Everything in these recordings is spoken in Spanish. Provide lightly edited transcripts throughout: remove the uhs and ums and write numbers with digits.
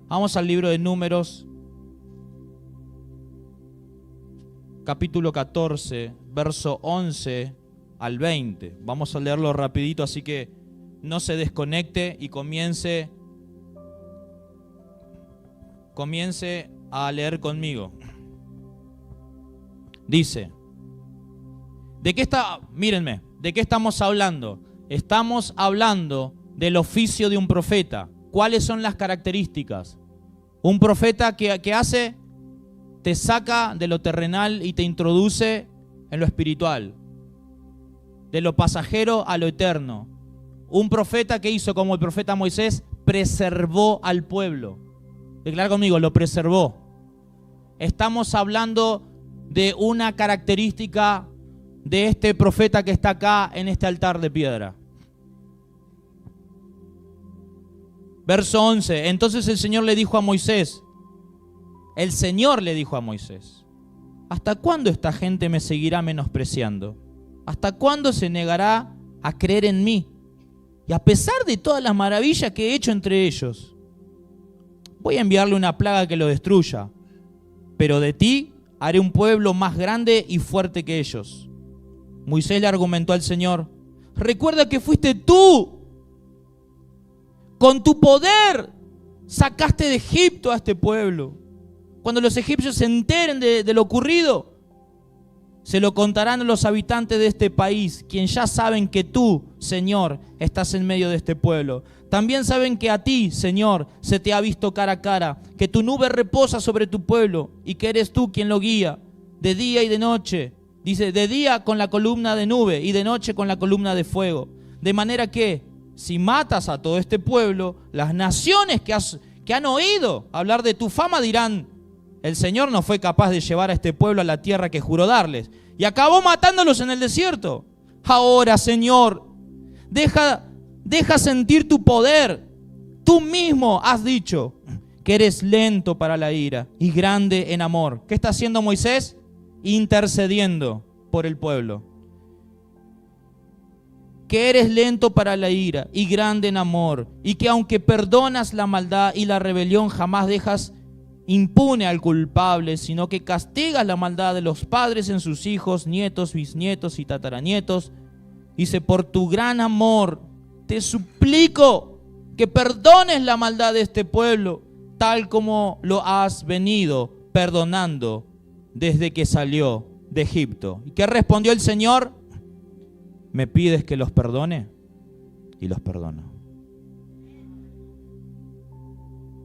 Vamos al libro de Números, capítulo 14, verso 11 al 20. Vamos a leerlo rapidito, así que no se desconecte y comience a leer conmigo. Dice, ¿de qué estamos hablando? Estamos hablando del oficio de un profeta. ¿Cuáles son las características? Un profeta que hace, te saca de lo terrenal y te introduce en lo espiritual, de lo pasajero a lo eterno. Un profeta que hizo como el profeta Moisés, preservó al pueblo. Declara conmigo, lo preservó. Estamos hablando de una característica de este profeta que está acá en este altar de piedra. Verso 11. Entonces el Señor le dijo a Moisés, ¿hasta cuándo esta gente me seguirá menospreciando? ¿Hasta cuándo se negará a creer en mí? Y a pesar de todas las maravillas que he hecho entre ellos, voy a enviarle una plaga que lo destruya, pero de ti haré un pueblo más grande y fuerte que ellos. Moisés le argumentó al Señor, recuerda que fuiste tú, con tu poder sacaste de Egipto a este pueblo. Cuando los egipcios se enteren de lo ocurrido, se lo contarán a los habitantes de este país, quien ya saben que tú, Señor, estás en medio de este pueblo. También saben que a ti, Señor, se te ha visto cara a cara, que tu nube reposa sobre tu pueblo y que eres tú quien lo guía, de día y de noche. Dice, de día con la columna de nube y de noche con la columna de fuego. De manera que, si matas a todo este pueblo, las naciones que han oído hablar de tu fama dirán, el Señor no fue capaz de llevar a este pueblo a la tierra que juró darles y acabó matándolos en el desierto. Ahora, Señor, deja sentir tu poder. Tú mismo has dicho que eres lento para la ira y grande en amor. ¿Qué está haciendo Moisés? Intercediendo por el pueblo. Que eres lento para la ira y grande en amor, y que aunque perdonas la maldad y la rebelión, jamás dejas impune al culpable, sino que castigas la maldad de los padres en sus hijos, nietos, bisnietos y tataranietos. Dice, por tu gran amor te suplico que perdones la maldad de este pueblo, tal como lo has venido perdonando desde que salió de Egipto. ¿Y qué respondió el Señor? ¿Me pides que los perdone? Y los perdono.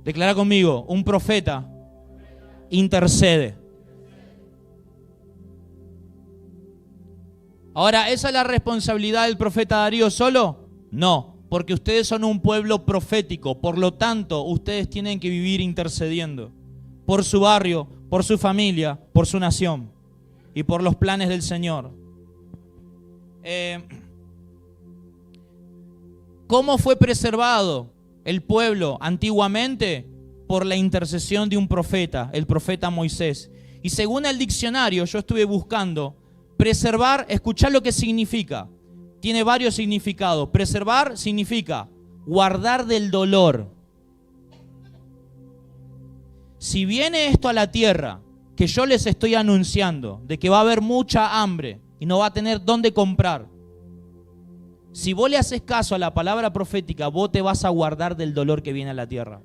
Declara conmigo, un profeta intercede. Ahora, ¿esa es la responsabilidad del profeta Darío solo? No, porque ustedes son un pueblo profético. Por lo tanto, ustedes tienen que vivir intercediendo por su barrio, por su familia, por su nación y por los planes del Señor. ¿Cómo fue preservado el pueblo antiguamente? Por la intercesión de un profeta, el profeta Moisés. Y según el diccionario, yo estuve buscando, preservar, escuchar lo que significa. Tiene varios significados. Preservar significa guardar del dolor. Si viene esto a la tierra, que yo les estoy anunciando, de que va a haber mucha hambre y no va a tener dónde comprar, si vos le haces caso a la palabra profética, vos te vas a guardar del dolor que viene a la tierra.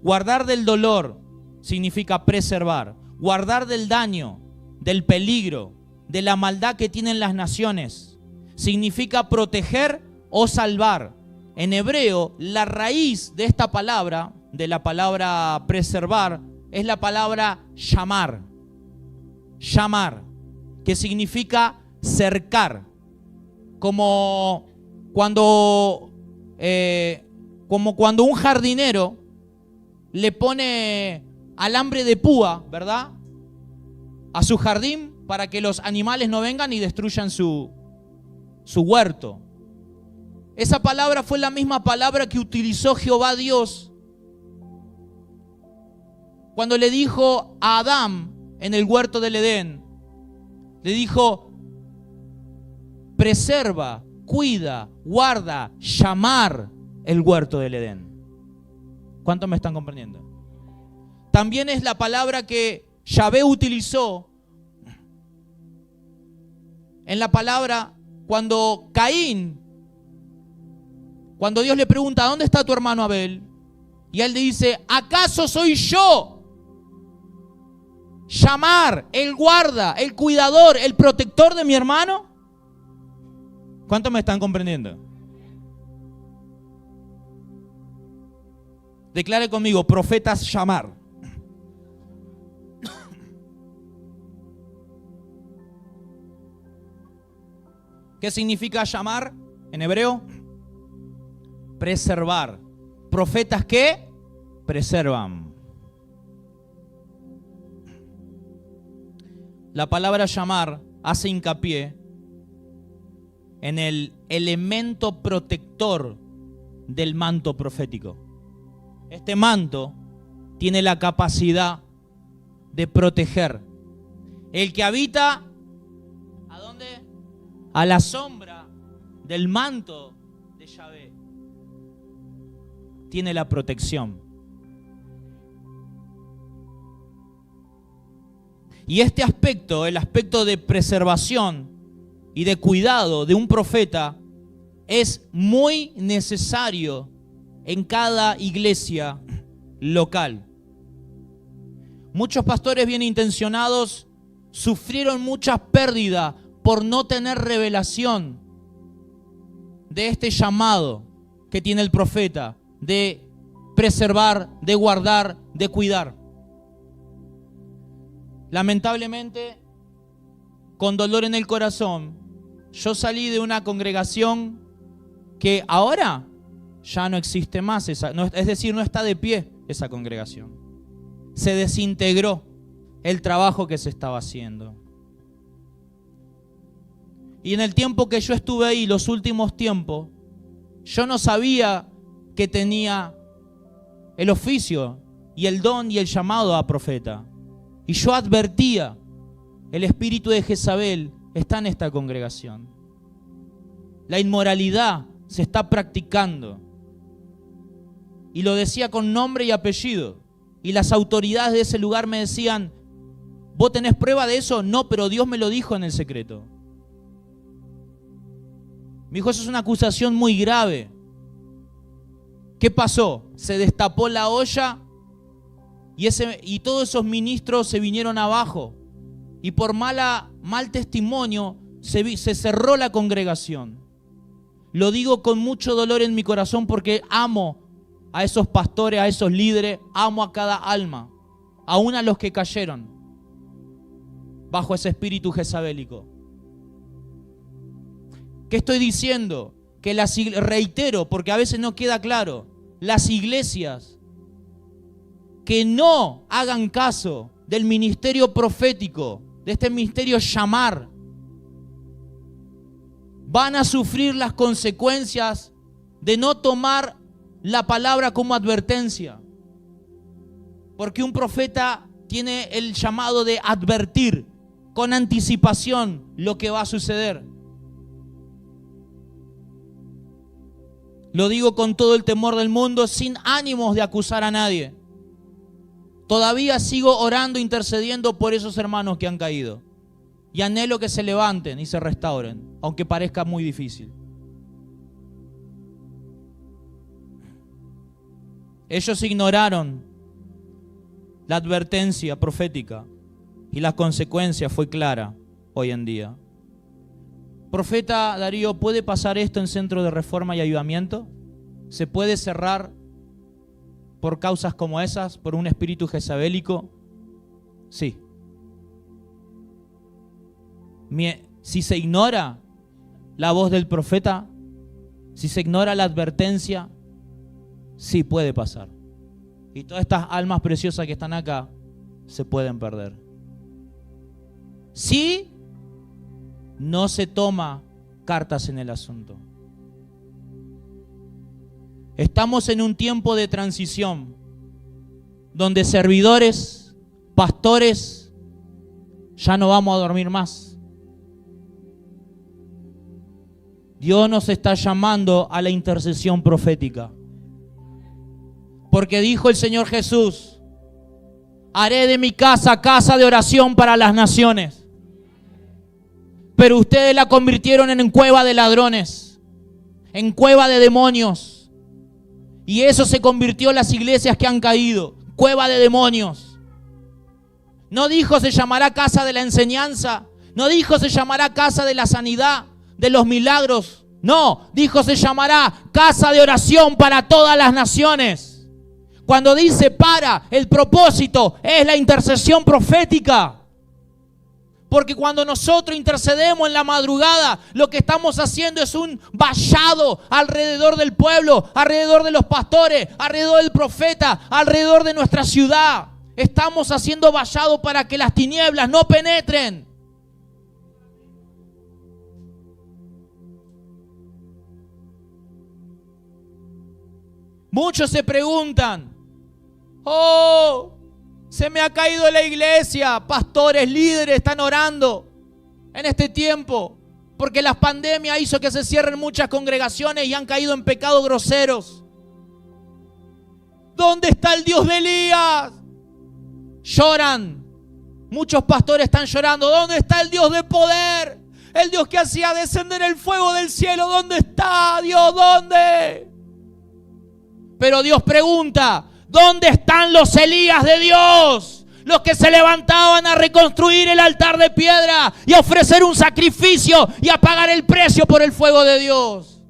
Guardar del dolor significa preservar. Guardar del daño, del peligro, de la maldad que tienen las naciones, significa proteger o salvar. En hebreo, la raíz de esta palabra, de la palabra preservar, es la palabra shamar. Shamar, que significa cercar. Como cuando un jardinero le pone alambre de púa, ¿verdad?, a su jardín para que los animales no vengan y destruyan su huerto. Esa palabra fue la misma palabra que utilizó Jehová Dios cuando le dijo a Adán en el huerto del Edén. Le dijo, preserva, cuida, guarda, llamar el huerto del Edén. ¿Cuántos me están comprendiendo? También es la palabra que Yahvé utilizó en la palabra cuando Dios le pregunta, ¿dónde está tu hermano Abel? Y él le dice, ¿acaso soy yo? Llamar, el guarda, el cuidador, el protector de mi hermano. ¿Cuántos me están comprendiendo? Declare conmigo, profetas llamar. ¿Qué significa llamar en hebreo? Preservar. Profetas que preservan. La palabra llamar hace hincapié en el elemento protector del manto profético. Este manto tiene la capacidad de proteger. El que habita, ¿a dónde? A la sombra del manto de Yahvé, tiene la protección. Y este aspecto, el aspecto de preservación y de cuidado de un profeta, es muy necesario en cada iglesia local. Muchos pastores bien intencionados sufrieron muchas pérdidas por no tener revelación de este llamado que tiene el profeta de preservar, de guardar, de cuidar. Lamentablemente, con dolor en el corazón, yo salí de una congregación que ahora ya no existe más, es decir, no está de pie esa congregación. Se desintegró el trabajo que se estaba haciendo. Y en el tiempo que yo estuve ahí, los últimos tiempos, yo no sabía que tenía el oficio y el don y el llamado a profeta. Y yo advertía, el espíritu de Jezabel está en esta congregación. La inmoralidad se está practicando. Y lo decía con nombre y apellido. Y las autoridades de ese lugar me decían, ¿vos tenés prueba de eso? No, pero Dios me lo dijo en el secreto. Me dijo, eso es una acusación muy grave. ¿Qué pasó? Se destapó la olla y todos esos ministros se vinieron abajo. Y por mal testimonio se cerró la congregación. Lo digo con mucho dolor en mi corazón porque amo a esos pastores, a esos líderes, amo a cada alma, aún a los que cayeron bajo ese espíritu jezabélico. ¿Qué estoy diciendo? Que reitero, porque a veces no queda claro, las iglesias que no hagan caso del ministerio profético, de este ministerio llamar, van a sufrir las consecuencias de no tomar la palabra como advertencia. Porque un profeta tiene el llamado de advertir con anticipación lo que va a suceder. Lo digo con todo el temor del mundo, sin ánimos de acusar a nadie. Todavía sigo orando, intercediendo por esos hermanos que han caído. Y anhelo que se levanten y se restauren, aunque parezca muy difícil. Ellos ignoraron la advertencia profética y la consecuencia fue clara hoy en día. Profeta Darío, ¿puede pasar esto en Centro de Reforma y Avivamiento? ¿Se puede cerrar por causas como esas, por un espíritu jezabélico? Sí. Si se ignora la voz del profeta, si se ignora la advertencia, sí puede pasar. Y todas estas almas preciosas que están acá se pueden perder. Si no se toma cartas en el asunto. Estamos en un tiempo de transición donde servidores, pastores, ya no vamos a dormir más. Dios nos está llamando a la intercesión profética. Porque dijo el Señor Jesús: haré de mi casa casa de oración para las naciones. Pero ustedes la convirtieron en cueva de ladrones, en cueva de demonios. Y eso se convirtió en las iglesias que han caído, cueva de demonios. No dijo se llamará casa de la enseñanza, no dijo se llamará casa de la sanidad, de los milagros. No, dijo se llamará casa de oración para todas las naciones. Cuando dice para, el propósito es la intercesión profética. Porque cuando nosotros intercedemos en la madrugada, lo que estamos haciendo es un vallado alrededor del pueblo, alrededor de los pastores, alrededor del profeta, alrededor de nuestra ciudad. Estamos haciendo vallado para que las tinieblas no penetren. Muchos se preguntan: oh, se me ha caído la iglesia. Pastores, líderes están orando en este tiempo porque la pandemia hizo que se cierren muchas congregaciones y han caído en pecados groseros. ¿Dónde está el Dios de Elías? Lloran. Muchos pastores están llorando. ¿Dónde está el Dios de poder? El Dios que hacía descender el fuego del cielo. ¿Dónde está Dios? ¿Dónde? Pero Dios pregunta: ¿dónde están los Elías de Dios? Los que se levantaban a reconstruir el altar de piedra y a ofrecer un sacrificio y a pagar el precio por el fuego de Dios.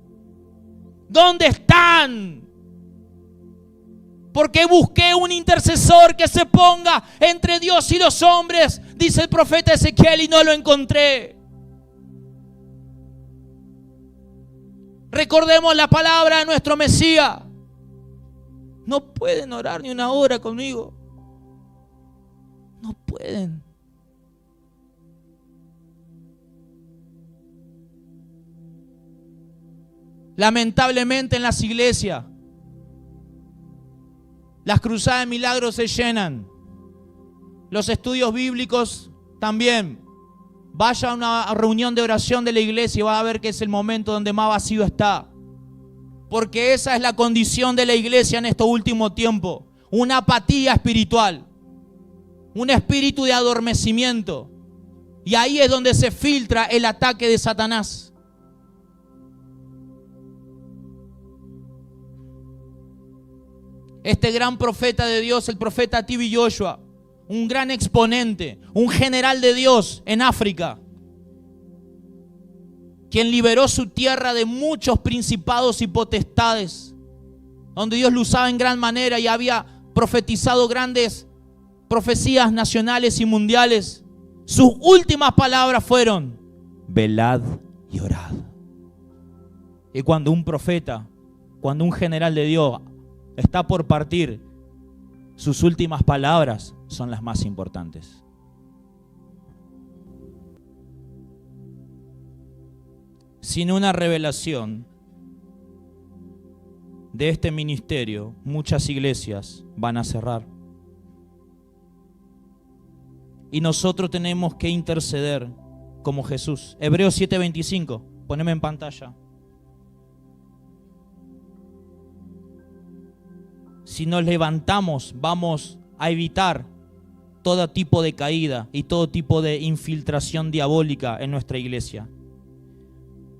¿Dónde están? Porque busqué un intercesor que se ponga entre Dios y los hombres, dice el profeta Ezequiel, y no lo encontré. Recordemos la palabra de nuestro Mesías. No pueden orar ni una hora conmigo. No pueden. Lamentablemente en las iglesias, las cruzadas de milagros se llenan. Los estudios bíblicos también. Vaya a una reunión de oración de la iglesia y va a ver que es el momento donde más vacío está. Porque esa es la condición de la iglesia en estos últimos tiempos. Una apatía espiritual. Un espíritu de adormecimiento. Y ahí es donde se filtra el ataque de Satanás. Este gran profeta de Dios, el profeta T.B. Joshua, un gran exponente, un general de Dios en África, quien liberó su tierra de muchos principados y potestades, donde Dios lo usaba en gran manera y había profetizado grandes profecías nacionales y mundiales. Sus últimas palabras fueron: velad y orad. Y cuando un profeta, cuando un general de Dios está por partir, sus últimas palabras son las más importantes. Sin una revelación de este ministerio, muchas iglesias van a cerrar. Y nosotros tenemos que interceder como Jesús. Hebreos 7:25, poneme en pantalla. Si nos levantamos, vamos a evitar todo tipo de caída y todo tipo de infiltración diabólica en nuestra iglesia.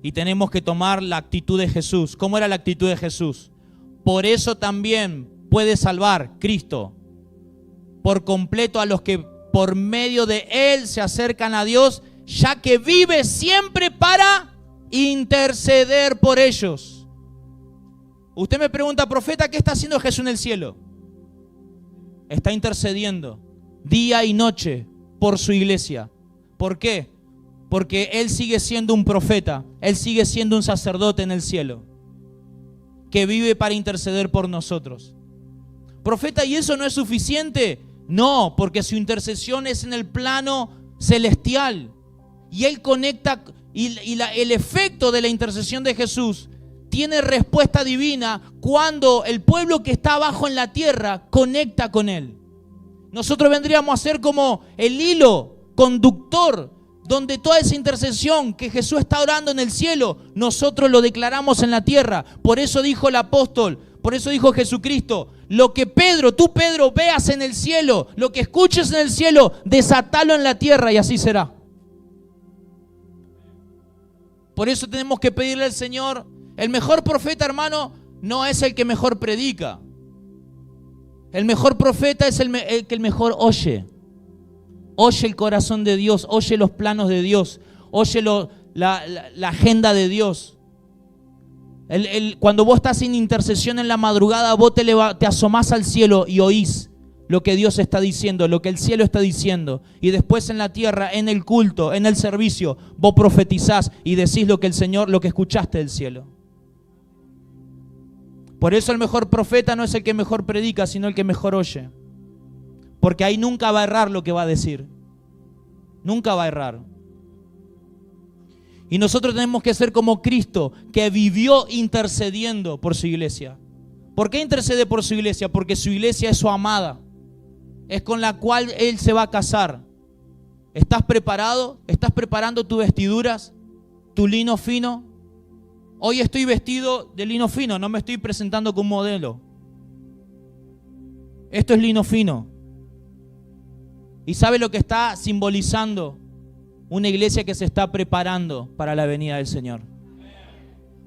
Y tenemos que tomar la actitud de Jesús. ¿Cómo era la actitud de Jesús? Por eso también puede salvar Cristo por completo a los que por medio de Él se acercan a Dios, ya que vive siempre para interceder por ellos. Usted me pregunta: profeta, ¿qué está haciendo Jesús en el cielo? Está intercediendo día y noche por su iglesia. ¿Por qué? Porque Él sigue siendo un profeta, Él sigue siendo un sacerdote en el cielo, que vive para interceder por nosotros. Profeta, ¿y eso no es suficiente? No, porque su intercesión es en el plano celestial. Y Él conecta, el efecto de la intercesión de Jesús tiene respuesta divina cuando el pueblo que está abajo en la tierra conecta con Él. Nosotros vendríamos a ser como el hilo conductor, donde toda esa intercesión que Jesús está orando en el cielo, nosotros lo declaramos en la tierra. Por eso dijo el apóstol, por eso dijo Jesucristo: Lo que tú Pedro, veas en el cielo, lo que escuches en el cielo, desatalo en la tierra y así será. Por eso tenemos que pedirle al Señor. El mejor profeta, hermano, no es el que mejor predica. El mejor profeta es el que mejor oye. Oye el corazón de Dios, oye los planos de Dios, oye la agenda de Dios. Cuando vos estás en intercesión en la madrugada, vos te asomás al cielo y oís lo que Dios está diciendo, lo que el cielo está diciendo. Y después en la tierra, en el culto, en el servicio, vos profetizás y decís lo que escuchaste del cielo. Por eso el mejor profeta no es el que mejor predica, sino el que mejor oye. Porque ahí nunca va a errar lo que va a decir. Nunca va a errar. Y nosotros tenemos que ser como Cristo, que vivió intercediendo por su iglesia. ¿Por qué intercede por su iglesia? Porque su iglesia es su amada. Es con la cual Él se va a casar. ¿Estás preparado? ¿Estás preparando tus vestiduras? ¿Tu lino fino? Hoy estoy vestido de lino fino, no me estoy presentando como modelo. Esto es lino fino. ¿Y sabe lo que está simbolizando? Una iglesia que se está preparando para la venida del Señor.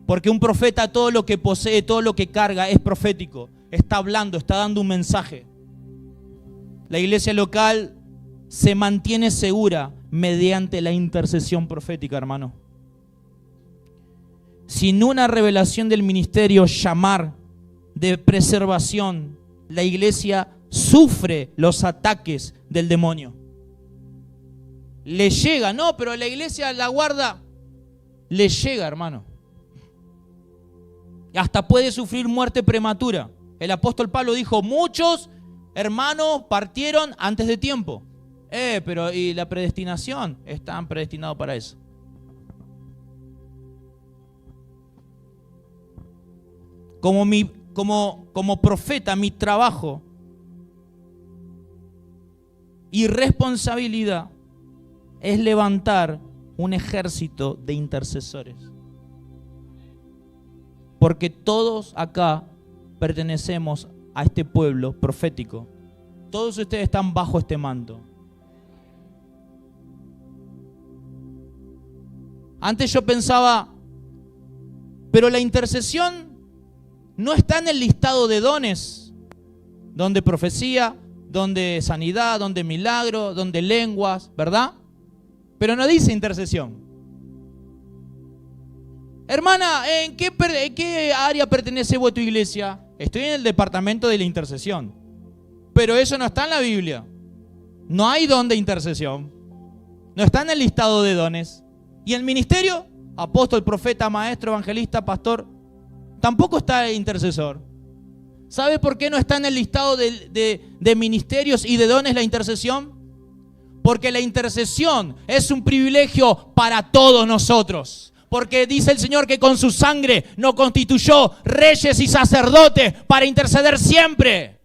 Porque un profeta, todo lo que posee, todo lo que carga es profético. Está hablando, está dando un mensaje. La iglesia local se mantiene segura mediante la intercesión profética, hermano. Sin una revelación del ministerio, llamar de preservación, la iglesia sufre los ataques del demonio. Le llega, no, pero la iglesia la guarda. Le llega, hermano. Hasta puede sufrir muerte prematura. El apóstol Pablo dijo, muchos hermanos partieron antes de tiempo. Pero ¿y la predestinación? Están predestinados para eso. Como profeta, mi trabajo y responsabilidad es levantar un ejército de intercesores. Porque todos acá pertenecemos a este pueblo profético. Todos ustedes están bajo este manto. Antes yo pensaba, pero la intercesión no está en el listado de dones, donde profecía, donde sanidad, donde milagro, donde lenguas, ¿verdad? Pero no dice intercesión. Hermana, ¿en qué área pertenece vos tu iglesia? Estoy en el departamento de la intercesión. Pero eso no está en la Biblia. No hay don de intercesión. No está en el listado de dones. ¿Y el ministerio? Apóstol, profeta, maestro, evangelista, pastor. Tampoco está el intercesor. ¿Sabe por qué no está en el listado de ministerios y de dones la intercesión? Porque la intercesión es un privilegio para todos nosotros. Porque dice el Señor que con su sangre nos constituyó reyes y sacerdotes para interceder siempre.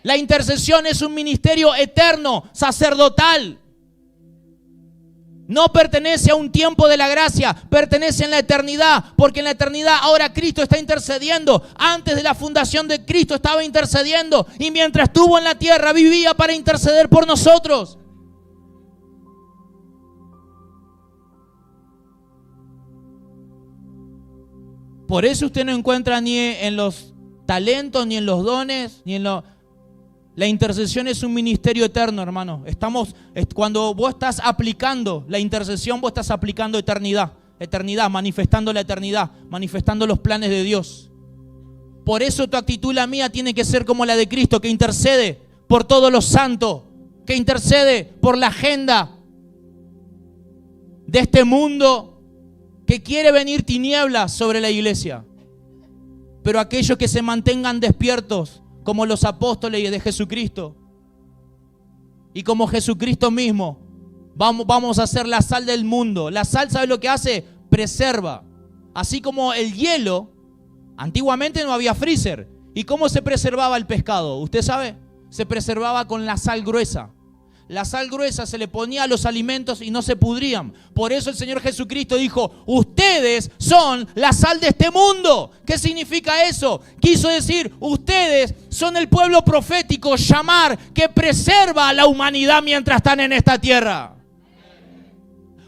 La intercesión es un ministerio eterno, sacerdotal. No pertenece a un tiempo de la gracia, pertenece en la eternidad, porque en la eternidad ahora Cristo está intercediendo. Antes de la fundación de Cristo estaba intercediendo y mientras estuvo en la tierra vivía para interceder por nosotros. Por eso usted no encuentra ni en los talentos, ni en los dones, ni en lo... La intercesión es un ministerio eterno, hermano. Cuando vos estás aplicando la intercesión, vos estás aplicando eternidad, manifestando la eternidad, manifestando los planes de Dios. Por eso tu actitud, la mía, tiene que ser como la de Cristo, que intercede por todos los santos, que intercede por la agenda de este mundo que quiere venir tinieblas sobre la iglesia. Pero aquellos que se mantengan despiertos, como los apóstoles de Jesucristo y como Jesucristo mismo, vamos a ser la sal del mundo. La sal, ¿sabe lo que hace? Preserva. Así como el hielo, antiguamente no había freezer. ¿Y cómo se preservaba el pescado? ¿Usted sabe? Se preservaba con la sal gruesa. La sal gruesa se le ponía a los alimentos y no se pudrían. Por eso el Señor Jesucristo dijo, ustedes son la sal de este mundo. ¿Qué significa eso? Quiso decir, ustedes son el pueblo profético, llamar, que preserva a la humanidad mientras están en esta tierra.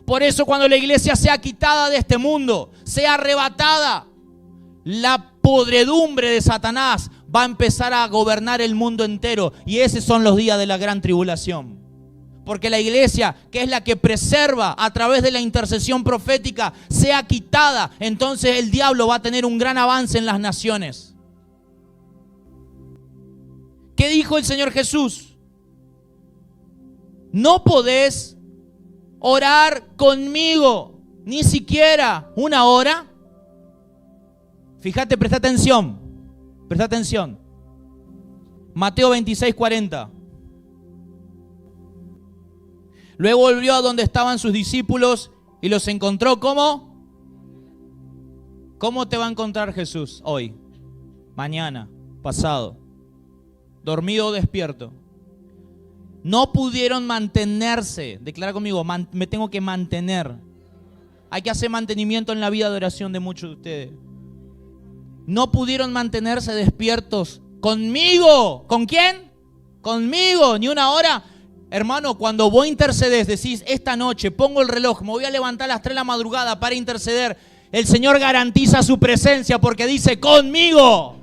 Por eso cuando la iglesia sea quitada de este mundo, sea arrebatada, la podredumbre de Satanás va a empezar a gobernar el mundo entero. Y esos son los días de la gran tribulación. Porque la iglesia, que es la que preserva a través de la intercesión profética, sea quitada, entonces el diablo va a tener un gran avance en las naciones. ¿Qué dijo el Señor Jesús? No podés orar conmigo ni siquiera una hora. Fíjate, presta atención. Presta atención. Mateo 26:40. Luego volvió a donde estaban sus discípulos y los encontró. ¿Cómo? ¿Cómo te va a encontrar Jesús hoy? Mañana, pasado. Dormido o despierto. No pudieron mantenerse. Declara conmigo, me tengo que mantener. Hay que hacer mantenimiento en la vida de oración de muchos de ustedes. No pudieron mantenerse despiertos conmigo. ¿Con quién? Conmigo, ni una hora. Hermano, cuando vos intercedes, decís, esta noche pongo el reloj, me voy a levantar a las 3 de la madrugada para interceder. El Señor garantiza su presencia porque dice, conmigo.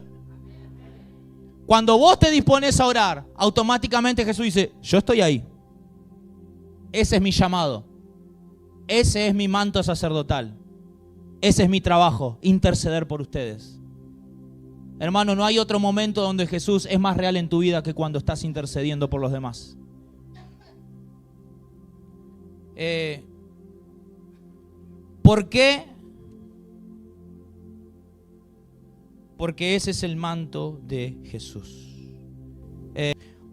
Cuando vos te dispones a orar, automáticamente Jesús dice, yo estoy ahí. Ese es mi llamado. Ese es mi manto sacerdotal. Ese es mi trabajo, interceder por ustedes. Hermano, no hay otro momento donde Jesús es más real en tu vida que cuando estás intercediendo por los demás. ¿Por qué? Porque ese es el manto de Jesús.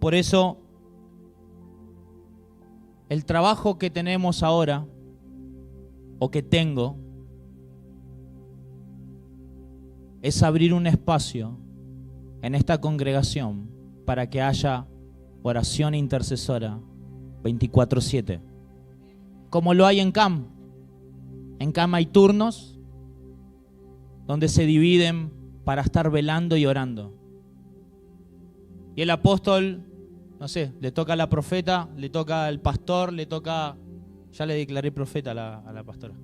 Por eso, el trabajo que tenemos ahora, o que tengo, es abrir un espacio en esta congregación para que haya oración intercesora 24/7. Como lo hay en CAM. En CAM hay turnos donde se dividen para estar velando y orando. Y el apóstol, no sé, le toca a la profeta, le toca al pastor, le toca... Ya le declaré profeta a la pastora.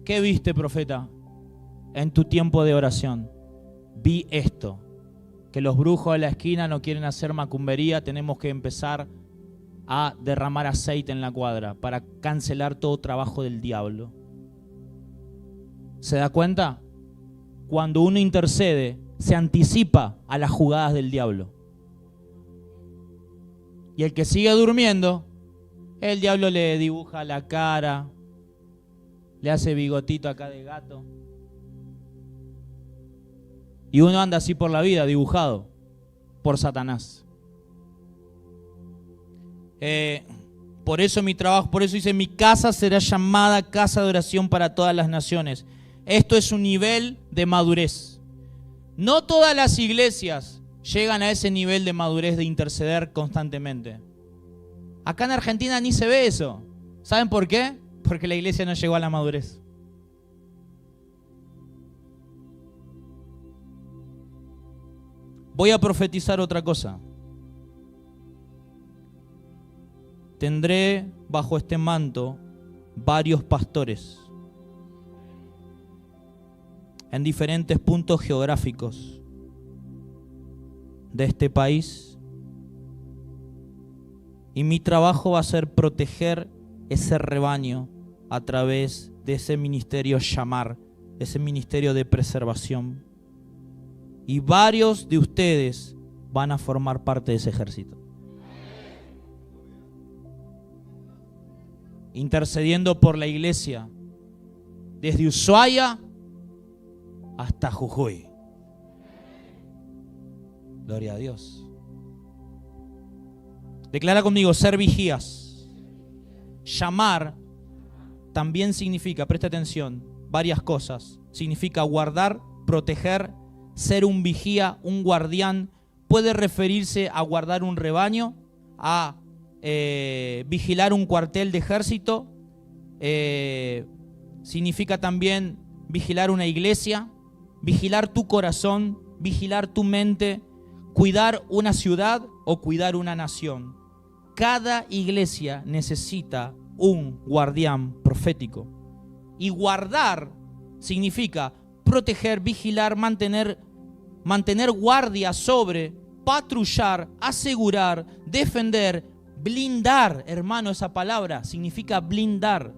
¿Qué viste, profeta, en tu tiempo de oración? Vi esto, que los brujos de la esquina no quieren hacer macumbería, tenemos que empezar a derramar aceite en la cuadra para cancelar todo trabajo del diablo. ¿Se da cuenta? Cuando uno intercede, se anticipa a las jugadas del diablo. Y el que sigue durmiendo, el diablo le dibuja la cara, le hace bigotito acá de gato. Y uno anda así por la vida, dibujado por Satanás. Por eso mi trabajo, por eso dice, mi casa será llamada casa de oración para todas las naciones. Esto es un nivel de madurez. No todas las iglesias llegan a ese nivel de madurez de interceder constantemente. Acá en Argentina ni se ve eso. ¿Saben por qué? Porque la iglesia no llegó a la madurez. Voy a profetizar otra cosa. Tendré bajo este manto varios pastores en diferentes puntos geográficos de este país. Y mi trabajo va a ser proteger ese rebaño a través de ese ministerio llamar, ese ministerio de preservación. Y varios de ustedes van a formar parte de ese ejército. Intercediendo por la iglesia, desde Ushuaia hasta Jujuy. Gloria a Dios. Declara conmigo, ser vigías. Llamar también significa, presta atención, varias cosas. Significa guardar, proteger, ser un vigía, un guardián. Puede referirse a guardar un rebaño, a vigilar un cuartel de ejército. Significa también vigilar una iglesia, vigilar tu corazón, vigilar tu mente, cuidar una ciudad o cuidar una nación. Cada iglesia necesita un guardián profético. Y guardar significa proteger, vigilar, mantener guardia sobre, patrullar, asegurar, defender, blindar. Hermano, esa palabra significa blindar.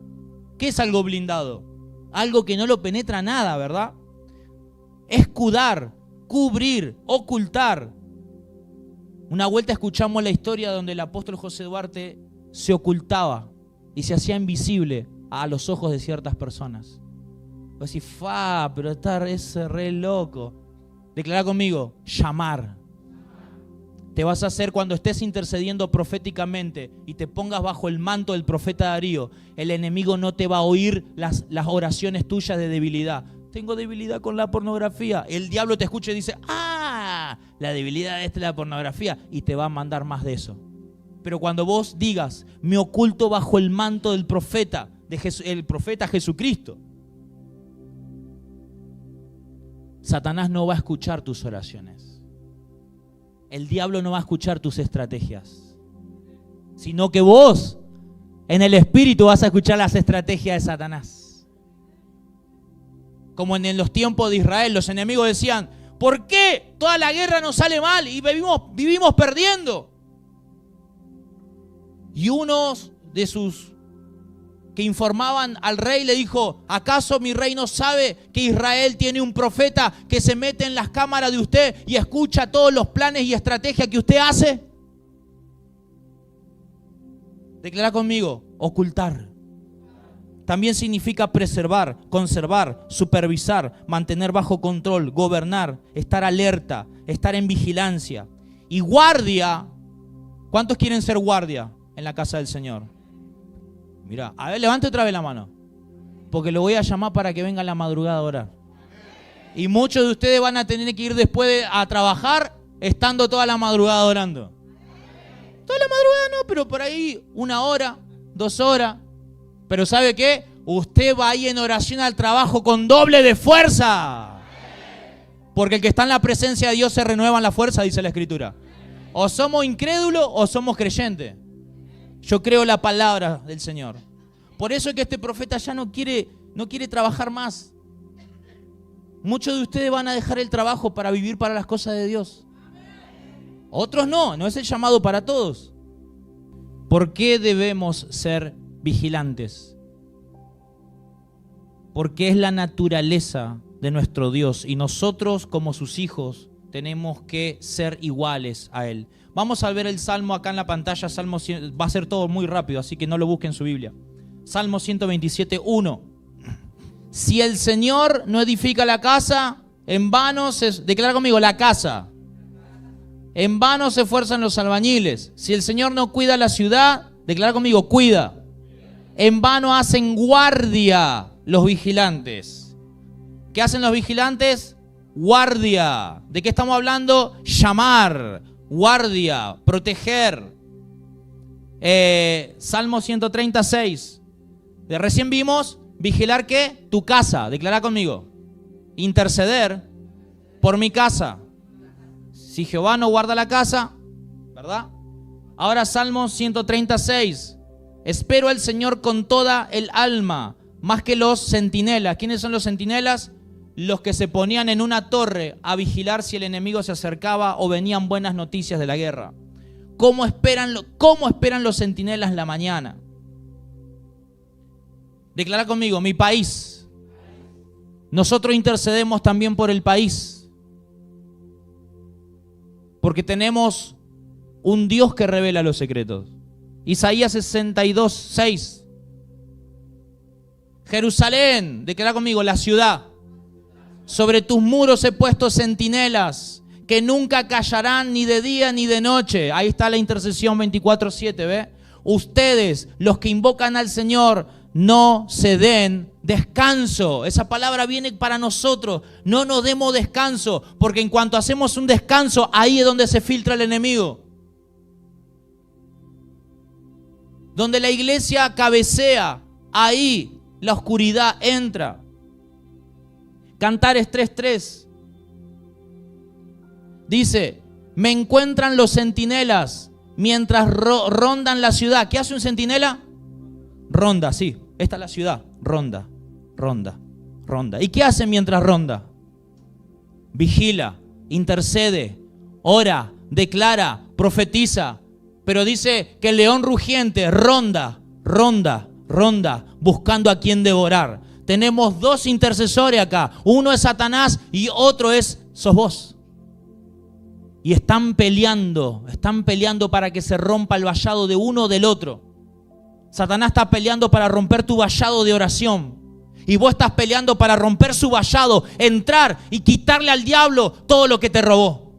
¿Qué es algo blindado? Algo que no lo penetra nada, ¿verdad? Escudar, cubrir, ocultar. Una vuelta escuchamos la historia donde el apóstol José Duarte se ocultaba y se hacía invisible a los ojos de ciertas personas. Vos decís, pero está ese re loco. Declara conmigo, llamar. Te vas a hacer cuando estés intercediendo proféticamente y te pongas bajo el manto del profeta Darío. El enemigo no te va a oír las oraciones tuyas de debilidad. Tengo debilidad con la pornografía. El diablo te escucha y dice, la debilidad esta es la pornografía. Y te va a mandar más de eso. Pero cuando vos digas, me oculto bajo el manto del profeta, el profeta Jesucristo, Satanás no va a escuchar tus oraciones. El diablo no va a escuchar tus estrategias, sino que vos, en el espíritu, vas a escuchar las estrategias de Satanás. Como en los tiempos de Israel, los enemigos decían, ¿por qué toda la guerra nos sale mal y vivimos perdiendo? Y unos de sus que informaban al rey le dijo, ¿acaso mi rey no sabe que Israel tiene un profeta que se mete en las cámaras de usted y escucha todos los planes y estrategias que usted hace? Declara conmigo, ocultar. También significa preservar, conservar, supervisar, mantener bajo control, gobernar, estar alerta, estar en vigilancia. Y guardia, ¿cuántos quieren ser guardia en la casa del Señor? Mira, a ver, levante otra vez la mano, porque lo voy a llamar para que venga a la madrugada a orar. Y muchos de ustedes van a tener que ir después a trabajar estando toda la madrugada orando. Toda la madrugada no, pero por ahí 1 hora, 2 horas. Pero ¿sabe qué? Usted va ahí en oración al trabajo con doble de fuerza. Porque el que está en la presencia de Dios se renueva en la fuerza, dice la Escritura. O somos incrédulos o somos creyentes. Yo creo la palabra del Señor. Por eso es que este profeta ya no quiere trabajar más. Muchos de ustedes van a dejar el trabajo para vivir para las cosas de Dios. Otros no es el llamado para todos. ¿Por qué debemos ser vigilantes? Porque es la naturaleza de nuestro Dios y nosotros como sus hijos tenemos que ser iguales a Él. Vamos a ver el Salmo acá en la pantalla. Salmo 100, va a ser todo muy rápido, así que no lo busquen en su Biblia. Salmo 127, 1. Si el Señor no edifica la casa, en vano declara conmigo, la casa. En vano se esfuerzan los albañiles. Si el Señor no cuida la ciudad, declara conmigo, cuida. En vano hacen guardia los vigilantes. ¿Qué hacen los vigilantes? Guardia. ¿De qué estamos hablando? Llamar. Guardia, proteger. Salmo 136. De recién vimos, vigilar ¿qué? Tu casa, declara conmigo. Interceder por mi casa. Si Jehová no guarda la casa, ¿verdad? Ahora Salmo 136. Espero al Señor con toda el alma, más que los centinelas. ¿Quiénes son los centinelas? Los que se ponían en una torre a vigilar si el enemigo se acercaba o venían buenas noticias de la guerra. ¿Cómo esperan los centinelas la mañana? Declara conmigo, mi país. Nosotros intercedemos también por el país. Porque tenemos un Dios que revela los secretos. Isaías 62, 6. Jerusalén, declara conmigo, la ciudad. Sobre tus muros he puesto centinelas que nunca callarán ni de día ni de noche. Ahí está la intercesión 24/7, ¿ve? Ustedes, los que invocan al Señor, no se den descanso. Esa palabra viene para nosotros. No nos demos descanso, porque en cuanto hacemos un descanso, ahí es donde se filtra el enemigo. Donde la iglesia cabecea, ahí la oscuridad entra. Cantares 3:3. Dice, me encuentran los centinelas mientras rondan la ciudad. ¿Qué hace un centinela? Ronda, sí. Esta es la ciudad. Ronda, ronda, ronda. ¿Y qué hace mientras ronda? Vigila, intercede, ora, declara, profetiza. Pero dice que el león rugiente ronda, ronda, ronda, buscando a quien devorar. Tenemos dos intercesores acá. Uno es Satanás y otro sos vos. Y están peleando para que se rompa el vallado de uno o del otro. Satanás está peleando para romper tu vallado de oración. Y vos estás peleando para romper su vallado, entrar y quitarle al diablo todo lo que te robó.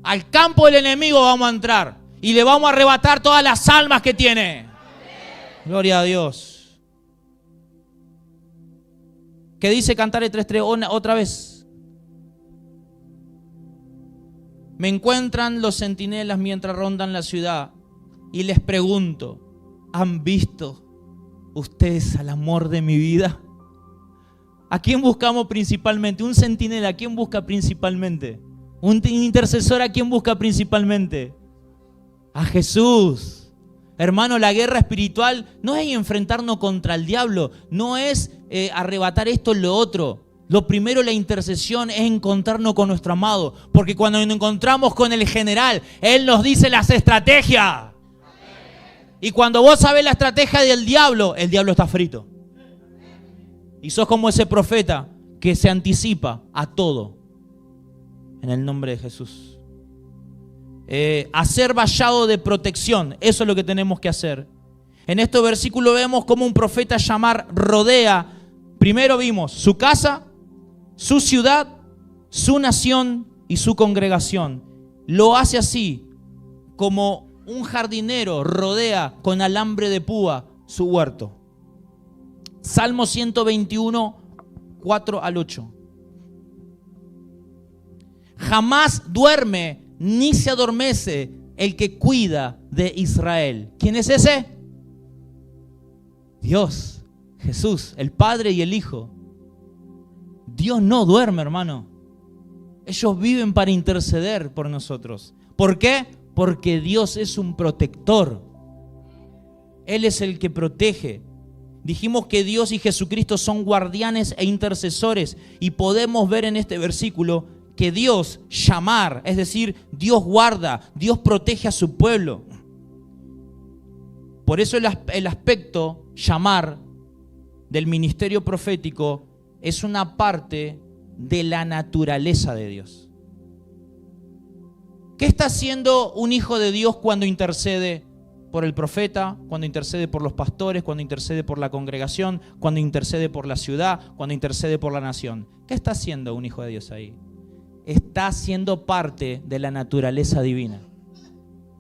Al campo del enemigo vamos a entrar y le vamos a arrebatar todas las almas que tiene. Gloria a Dios. ¿Qué dice Cantares 3:3? Otra vez. Me encuentran los centinelas mientras rondan la ciudad y les pregunto, ¿han visto ustedes al amor de mi vida? ¿A quién buscamos principalmente? Un centinela, ¿a quién busca principalmente? Un intercesor, ¿a quién busca principalmente? A Jesús. Hermano, la guerra espiritual no es enfrentarnos contra el diablo, no es arrebatar esto o lo otro. Lo primero, la intercesión, es encontrarnos con nuestro amado. Porque cuando nos encontramos con el general, Él nos dice las estrategias. Y cuando vos sabés la estrategia del diablo, el diablo está frito. Y sos como ese profeta que se anticipa a todo. En el nombre de Jesús. Hacer vallado de protección. Eso es lo que tenemos que hacer. En este versículo vemos cómo un profeta llamar rodea. Primero vimos su casa, su ciudad, su nación y su congregación. Lo hace así, como un jardinero rodea con alambre de púa su huerto. Salmo 121, 4 al 8. Jamás duerme ni se adormece el que cuida de Israel. ¿Quién es ese? Dios, Jesús, el Padre y el Hijo. Dios no duerme, hermano. Ellos viven para interceder por nosotros. ¿Por qué? Porque Dios es un protector. Él es el que protege. Dijimos que Dios y Jesucristo son guardianes e intercesores. Y podemos ver en este versículo que Dios, llamar, es decir, Dios guarda, Dios protege a su pueblo. Por eso el aspecto, llamar, del ministerio profético es una parte de la naturaleza de Dios. ¿Qué está haciendo un hijo de Dios cuando intercede por el profeta, cuando intercede por los pastores, cuando intercede por la congregación, cuando intercede por la ciudad, cuando intercede por la nación? ¿Qué está haciendo un hijo de Dios ahí? Está siendo parte de la naturaleza divina.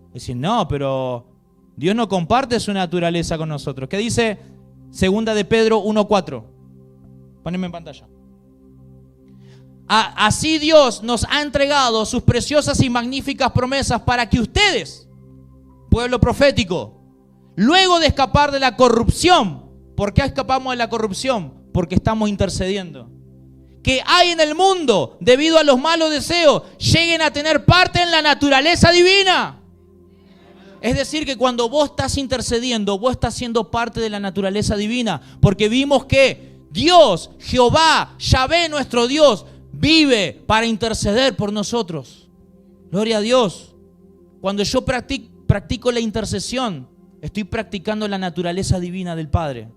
Es decir, no, pero Dios no comparte su naturaleza con nosotros. ¿Qué dice Segunda de Pedro 1:4? Poneme en pantalla. Así Dios nos ha entregado sus preciosas y magníficas promesas para que ustedes, pueblo profético, luego de escapar de la corrupción. ¿Por qué escapamos de la corrupción? Porque estamos intercediendo. Que hay en el mundo debido a los malos deseos, lleguen a tener parte en la naturaleza divina. Es decir, que cuando vos estás intercediendo, vos estás siendo parte de la naturaleza divina. Porque vimos que Dios, Jehová, Yahvé, nuestro Dios, vive para interceder por nosotros. Gloria a Dios. Cuando yo practico la intercesión, estoy practicando la naturaleza divina del Padre.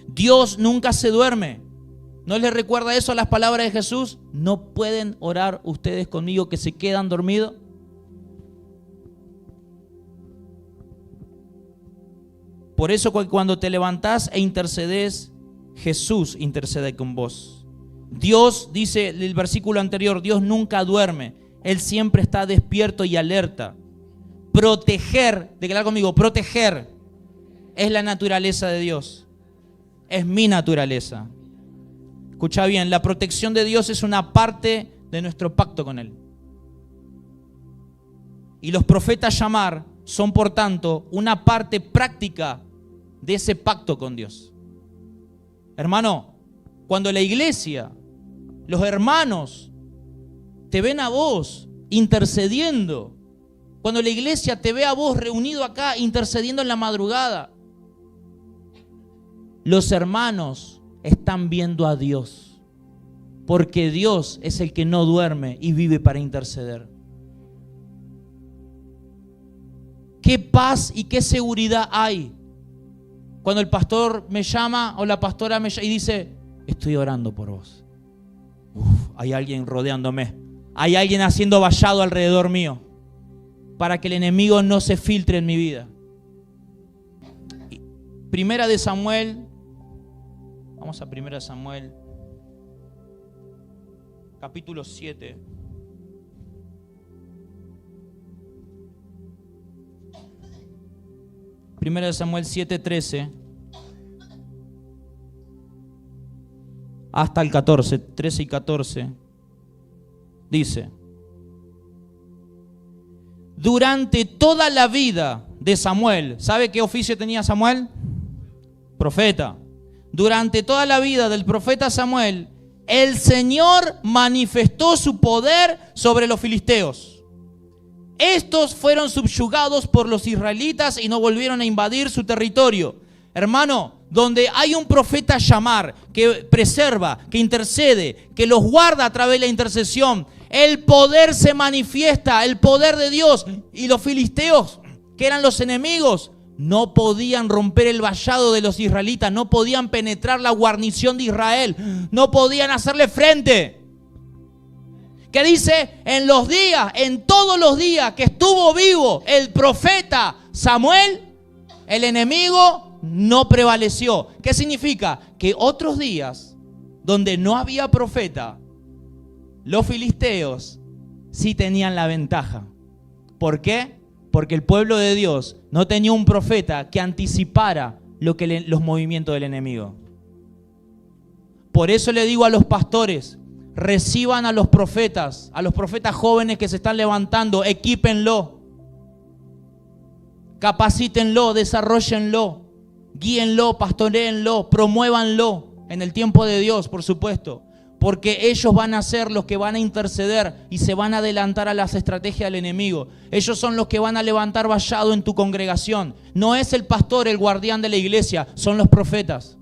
Dios nunca se duerme. ¿No les recuerda eso a las palabras de Jesús? ¿No pueden orar ustedes conmigo que se quedan dormidos? Por eso cuando te levantás e intercedes, Jesús intercede con vos. Dios, dice el versículo anterior, Dios nunca duerme. Él siempre está despierto y alerta. Proteger, declara conmigo, proteger es la naturaleza de Dios. Es mi naturaleza. Escucha bien, la protección de Dios es una parte de nuestro pacto con Él. Y los profetas llamar son, por tanto, una parte práctica de ese pacto con Dios. Hermano, cuando la iglesia, los hermanos, te ven a vos intercediendo. Cuando la iglesia te ve a vos reunido acá intercediendo en la madrugada, los hermanos están viendo a Dios, porque Dios es el que no duerme y vive para interceder. ¿Qué paz y qué seguridad hay cuando el pastor me llama o la pastora me llama y dice: estoy orando por vos? Hay alguien rodeándome, hay alguien haciendo vallado alrededor mío para que el enemigo no se filtre en mi vida. Primera de Samuel, vamos a Primera de Samuel, capítulo 7. Primera de Samuel 7:13 hasta el 14, 13 y 14. Dice: durante toda la vida de Samuel, ¿sabe qué oficio tenía Samuel? Profeta. Durante toda la vida del profeta Samuel, el Señor manifestó su poder sobre los filisteos. Estos fueron subyugados por los israelitas y no volvieron a invadir su territorio. Hermano, donde hay un profeta llamar, que preserva, que intercede, que los guarda a través de la intercesión, el poder se manifiesta, el poder de Dios. Y los filisteos, que eran los enemigos, no podían romper el vallado de los israelitas, no podían penetrar la guarnición de Israel, no podían hacerle frente. Que dice, en todos los días que estuvo vivo el profeta Samuel, el enemigo no prevaleció. ¿Qué significa? Que otros días donde no había profeta, los filisteos sí tenían la ventaja. ¿Por qué? Porque el pueblo de Dios no tenía un profeta que anticipara los movimientos del enemigo. Por eso le digo a los pastores: reciban a los profetas jóvenes que se están levantando, equípenlo, capacítenlo, desarróllenlo, guíenlo, pastoréenlo, promuévanlo en el tiempo de Dios, por supuesto, porque ellos van a ser los que van a interceder y se van a adelantar a las estrategias del enemigo. Ellos son los que van a levantar vallado en tu congregación. No es el pastor el guardián de la iglesia, son los profetas.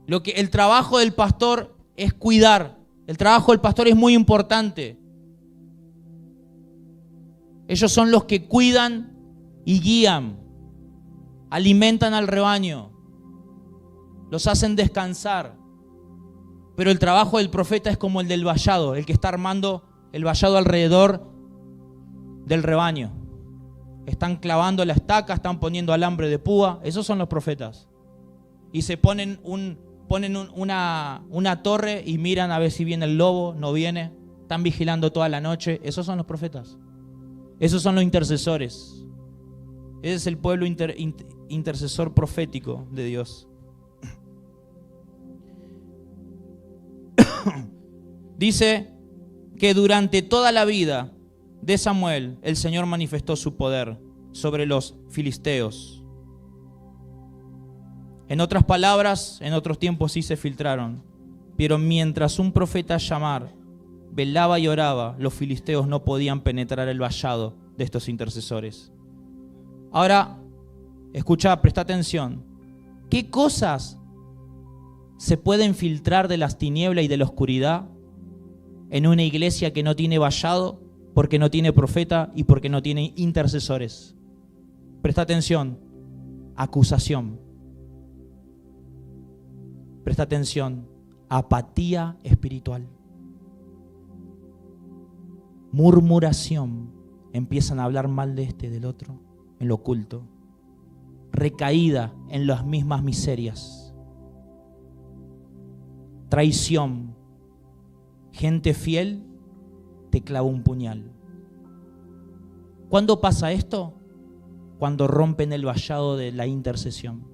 El trabajo del pastor es cuidar. El trabajo del pastor es muy importante. Ellos son los que cuidan y guían, alimentan al rebaño, los hacen descansar. Pero el trabajo del profeta es como el del vallado, el que está armando el vallado alrededor del rebaño. Están clavando la estaca, están poniendo alambre de púa. Esos son los profetas. Y se ponen una torre y miran a ver si viene el lobo, no viene. Están vigilando toda la noche. Esos son los profetas. Esos son los intercesores. Ese es el pueblo intercesor profético de Dios. Dice que durante toda la vida de Samuel, el Señor manifestó su poder sobre los filisteos. En otras palabras, en otros tiempos sí se filtraron, pero mientras un profeta llamar velaba y oraba, los filisteos no podían penetrar el vallado de estos intercesores. Ahora, escucha, presta atención. ¿Qué cosas se pueden filtrar de las tinieblas y de la oscuridad en una iglesia que no tiene vallado, porque no tiene profeta y porque no tiene intercesores? Presta atención. Acusación. Presta atención. Apatía espiritual. Murmuración. Empiezan a hablar mal de este, del otro, en lo oculto. Recaída en las mismas miserias. Traición. Gente fiel te clava un puñal. ¿Cuándo pasa esto? Cuando rompen el vallado de la intercesión.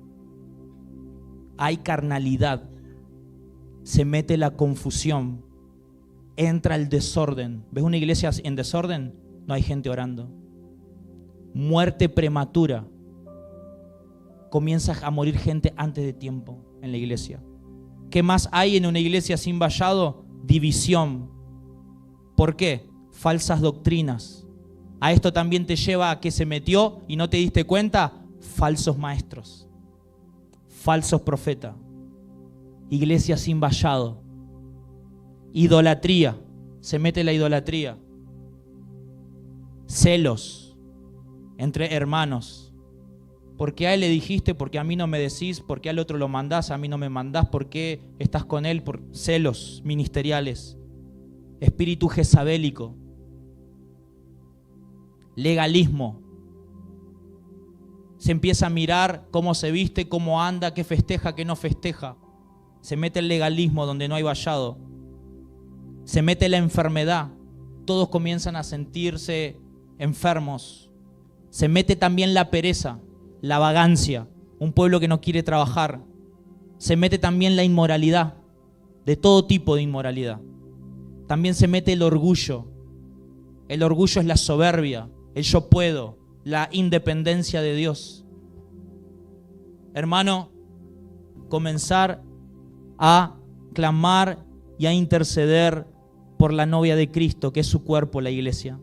Hay carnalidad, se mete la confusión, entra el desorden. ¿Ves una iglesia en desorden? No hay gente orando. Muerte prematura. Comienza a morir gente antes de tiempo en la iglesia. ¿Qué más hay en una iglesia sin vallado? División. ¿Por qué? Falsas doctrinas. A esto también te lleva a que se metió y no te diste cuenta, falsos maestros, falsos profetas, iglesia sin vallado, idolatría, se mete la idolatría, celos entre hermanos. ¿Por qué a él le dijiste? ¿Por qué a mí no me decís? ¿Por qué al otro lo mandás? A mí no me mandás. ¿Por qué estás con él? Por celos ministeriales, espíritu jezabélico, legalismo. Se empieza a mirar cómo se viste, cómo anda, qué festeja, qué no festeja. Se mete el legalismo donde no hay vallado. Se mete la enfermedad. Todos comienzan a sentirse enfermos. Se mete también la pereza, la vagancia, un pueblo que no quiere trabajar. Se mete también la inmoralidad, de todo tipo de inmoralidad. También se mete el orgullo. El orgullo es la soberbia, el yo puedo, la independencia de Dios. Hermano, comenzar a clamar y a interceder por la novia de Cristo, que es su cuerpo, la iglesia.